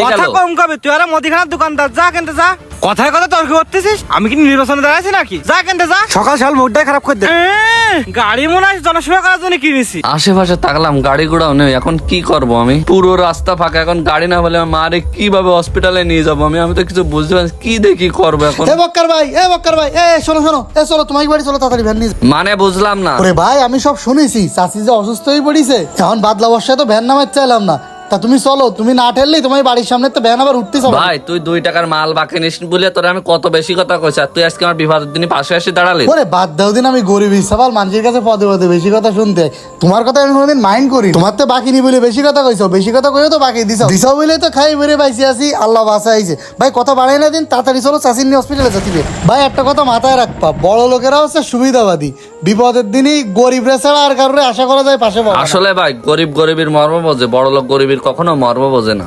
কথা কম কবে, তুই আর মুদিখানার দোকানদার, যা কিনতে যা। কথায় কথা তর্ক করতেছিস, আমি কি নির্বাচনে দাঁড়াইছি নাকি? যা কিনতে যা, সকাল সকাল মুডটাই খারাপ করে দে। গাড়ি মনে হয় জনসেবা করার জন্য কিনেছি। আশেপাশে তাকলাম, গাড়ি ঘোড়াও নেই, এখন কি করব আমি? পুরো রাস্তা ফাঁকা, এখন গাড়ি না হলে আমার মারে কিভাবে হসপিটালে নিয়ে যাবো আমি তো কিছু বুঝতে পারছি, কি দেখি করবো এখন। বক্কার ভাই, শোনো শোনো, চলো তোমার বাড়ি চলো, তাড়াতাড়ি ভ্যান নিয়ে। মানে বুঝলাম না। ওরে ভাই, আমি সব শুনেছি, চাচি যে অসুস্থ হয়ে পড়িছে, এখন বাদলা বর্ষায় তো ভ্যান নামার চাইলাম না, তা তুমি চলো, তুমি না ঠেললেই তোমার বাড়ির সামনে তো ভ্যান আবার উঠতেছ। ভাই তুই 2 টাকার মাল বাকি নিস বলে তোরে আমি কত বেশি কথা কইছি, আর তুই আজকে আমার বিপদের দিনে পাশে এসে দাঁড়ালি। ওরে বাদ দাও দিন, আমি গরিব সবাল মানুষের কাছে পদে পদে বেশি কথা শুনতে, তোমার কথা আমি কোনোদিন মাইন্ড করি? তোমার তো বাকি নি বলে বেশি কথা কইছো, বেশি কথা কইও তো বাকি দিছাও বলে তো খাই বেড়ে পাইছি আছি, আল্লাহ বাঁচাইছে। ভাই কথা বাড়াই না দিন, তাড়াতাড়ি চলো, চাষির নিয়ে হসপিটালে যাচ্ছিবে। ভাই একটা কথা মাথায় রাখবা, বড় লোকেরা হচ্ছে সুবিধাবাদী, বিপদের দিনই গরিবরা ছাড়া আর কারোর আশা করা যায় পাশে। আসলে ভাই গরিবের মর্ম বোঝে, বড় লোক গরিবের কখনো মর্ম বোঝে না।